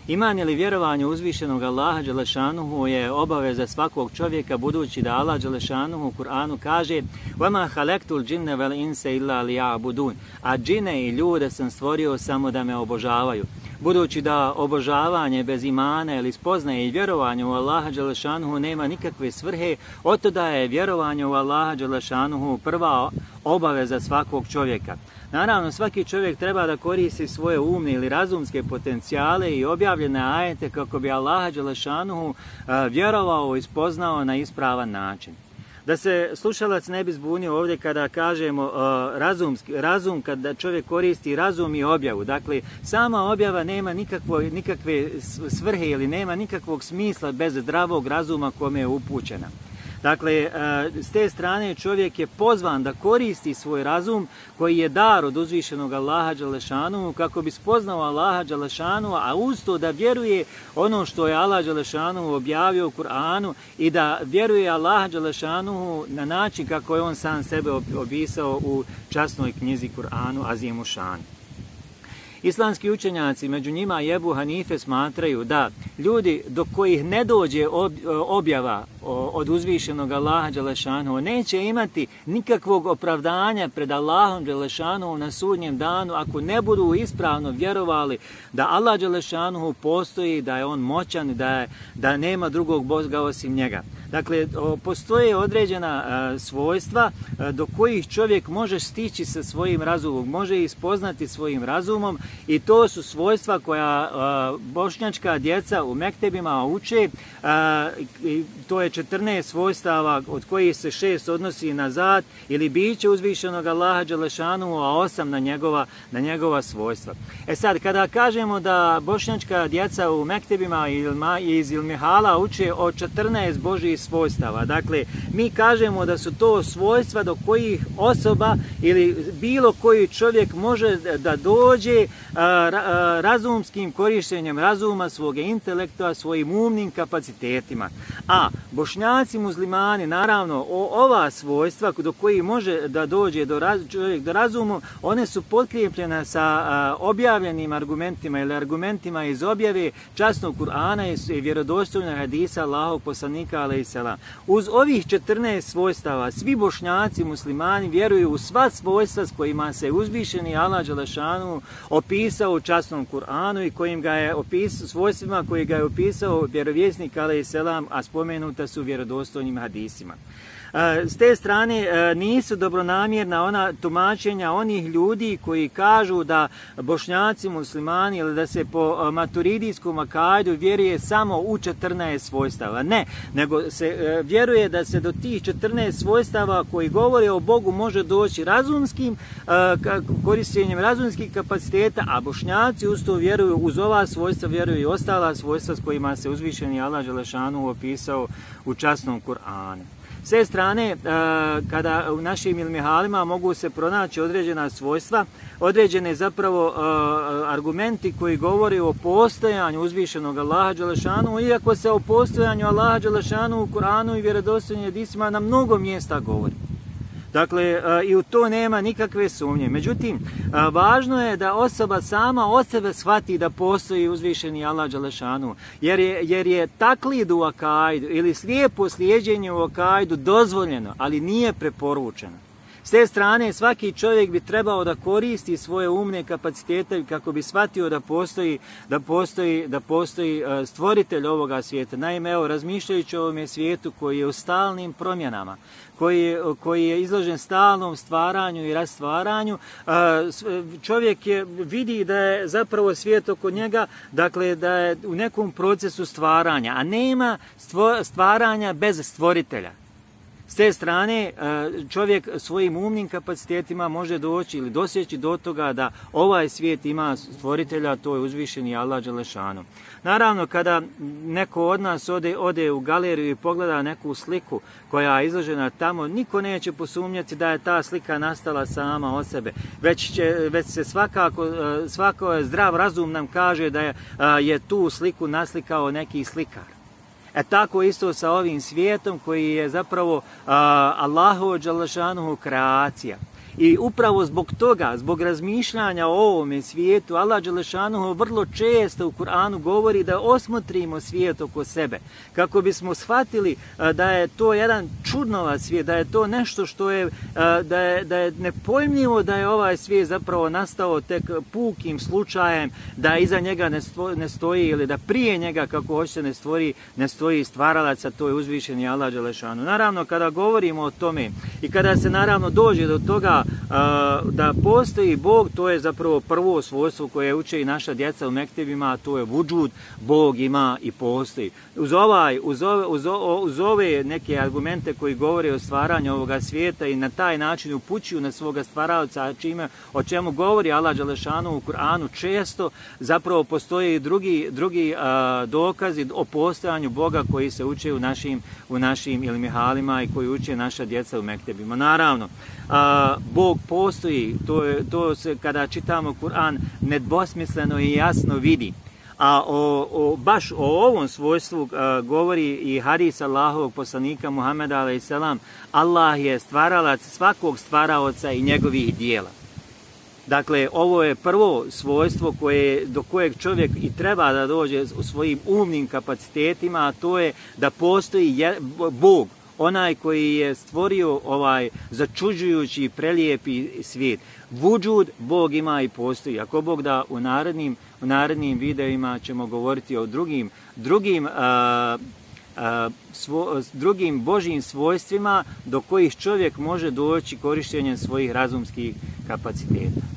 Iman ili vjerovanje uzvišenog Allaha dželešanuhu je obaveza svakog čovjeka, budući da Allah dželešanuhu u Kur'anu kaže وَمَا خَلَقْتُ الْجِنَّ وَالْإِنسَ إِلَّا لِيَعْبُدُونَ, a džine i ljude sam stvorio samo da me obožavaju. Budući da obožavanje bez imana ili spoznaje i vjerovanje u Allaha dželešanuhu nema nikakve svrhe, otuda je vjerovanje u Allaha dželešanuhu prva obaveza svakog čovjeka. Naravno, svaki čovjek treba da koristi svoje umne ili razumske potencijale i objavljene ajete kako bi Allaha dželešanuhu vjerovao i spoznao na ispravan način. Da se slušalac ne bi zbunio ovdje kada kažemo razum, kada čovjek koristi razum i objavu. Dakle, sama objava nema nikakve svrhe ili nema nikakvog smisla bez zdravog razuma kome je upućena. Dakle, s te strane čovjek je pozvan da koristi svoj razum koji je dar od uzvišenog Allaha dželešanuhu kako bi spoznao Allaha dželešanuhu, a uz to da vjeruje ono što je Allah dželešanuhu objavio u Kur'anu i da vjeruje Allaha dželešanuhu na način kako je on sam sebe opisao u časnoj knjizi Kur'anu Azimu šan. Islamski učenjaci, među njima i Ebu Hanife, smatraju da ljudi do kojih ne dođe objava od uzvišenog Allaha dželešanuhu neće imati nikakvog opravdanja pred Allahom dželešanuhu na sudnjem danu ako ne budu ispravno vjerovali da Allah dželešanuhu postoji, da je on moćan, da nema drugog Boga osim njega. Dakle, postoje određena svojstva do kojih čovjek može stići sa svojim razumom, može ih spoznati svojim razumom, i to su svojstva koja bošnjačka djeca u mektebima uče. To je 14 svojstava od kojih se 6 odnosi na zat ili biće uzvišenog Allaha dželešanuhu, a 8 na njegova svojstva. E sad, kada kažemo da bošnjačka djeca u mektebima iz ilmihala uče o 14 Božjih svojstava, dakle, mi kažemo da su to svojstva do kojih osoba ili bilo koji čovjek može da dođe razumskim korištenjem razuma, svog intelekta, svojim umnim kapacitetima. A bošnjaci muslimani, naravno, ova svojstva do kojih može da dođe čovjek do razumu, one su potkrijepljene sa objavljenim argumentima ili argumentima iz objave časnog Kur'ana i vjerodostojnog hadisa Allahovog poslanika alejselam. Uz ovih 14 svojstava svi bošnjaci muslimani vjeruju u sva svojstva s kojima se uzvišeni Allah dželešanuhu opisao u časnom Kur'anu i kojim ga je opisao, svojstvima koji ga je opisao vjerovjesnik alejselam, a spomenuta su vjerodostojnim hadisima. S te strane nisu dobronamjerna ona tumačenja onih ljudi koji kažu da bošnjaci muslimani ili da se po maturidijskom akajdu vjeruje samo u 14 svojstava. Ne, nego se vjeruje da se do tih 14 svojstava koji govore o Bogu može doći razumskim korištenjem razumskih kapaciteta, a bošnjaci uz to vjeruju, uz ova svojstva vjeruju i ostala svojstva s kojima se uzvišeni Allah dželešanuhu opisao u časnom Kur'anu. S te strane, kada u našim ilmihalima mogu se pronaći određena svojstva, određene zapravo argumenti koji govore o postojanju uzvišenog Allaha dželešanuhu, iako se o postojanju Allaha dželešanuhu u Kur'anu i vjerodostojnim hadisima na mnogo mjesta govori. Dakle, i u to nema nikakve sumnje. Međutim, važno je da osoba sama od sebe shvati da postoji uzvišeni Allah dželešanuhu, jer je taklid u akajdu ili slijepo slijeđenje u akajdu dozvoljeno, ali nije preporučeno. S te strane, svaki čovjek bi trebao da koristi svoje umne kapacitete kako bi shvatio da postoji stvoritelj ovoga svijeta. Naime, evo, razmišljajući o ovome svijetu koji je u stalnim promjenama, koji je izložen stalnom stvaranju i rastvaranju, čovjek vidi da je zapravo svijet oko njega, dakle, da je u nekom procesu stvaranja, a nema stvaranja bez stvoritelja. S te strane, čovjek svojim umnim kapacitetima može doći ili dosjeći do toga da ovaj svijet ima stvoritelja, to je uzvišeni Allah dželešanuhu. Naravno, kada neko od nas ode u galeriju i pogleda neku sliku koja je izložena tamo, niko neće posumnjati da je ta slika nastala sama od sebe, već se svako zdrav razum nam kaže da je tu sliku naslikao neki slikar. Tako isto sa ovim svijetom koji je zapravo Allahovo dželešanuhu kreacija. I upravo zbog toga, zbog razmišljanja o ovome svijetu, Allah dželešanuhu vrlo često u Kur'anu govori da osmotrimo svijet oko sebe, kako bismo shvatili da je to jedan čudnova svijet, da je to nešto što je, da je nepojmljivo da je ovaj svijet zapravo nastao tek pukim slučajem, da iza njega ne stoji ili da prije njega, kako hoće, ne stoji stvaralac, a to je uzvišeni Allah dželešanuhu. Naravno, kada govorimo o tome i kada se naravno dođe do toga da postoji Bog, to je zapravo prvo svojstvo koje uče i naša djeca u mektebima, a to je vudžud, Bog ima i postoji. Uz ove neke argumente koji govore o stvaranju ovoga svijeta i na taj način upućuju na svoga stvaralca, o čemu govori Allah dželešanuhu u Kur'anu često, zapravo postoje i drugi dokazi o postojanju Boga koji se uče u našim ilmihalima i koji uče naša djeca u mektebima. Naravno, Bog postoji, to se kada čitamo Kur'an nedvosmisleno i jasno vidi. A baš o ovom svojstvu govori i hadis Allahovog poslanika Muhameda a.s. Allah je stvaralac svakog stvaraoca i njegovih dijela. Dakle, ovo je prvo svojstvo do kojeg čovjek i treba da dođe u svojim umnim kapacitetima, a to je da postoji Bog, onaj koji je stvorio ovaj začuđujući i prelijepi svijet. Vudžud, Bog ima i postoji. Ako Bog da, u narednim videima ćemo govoriti o drugim Božjim svojstvima do kojih čovjek može doći korištenjem svojih razumskih kapaciteta.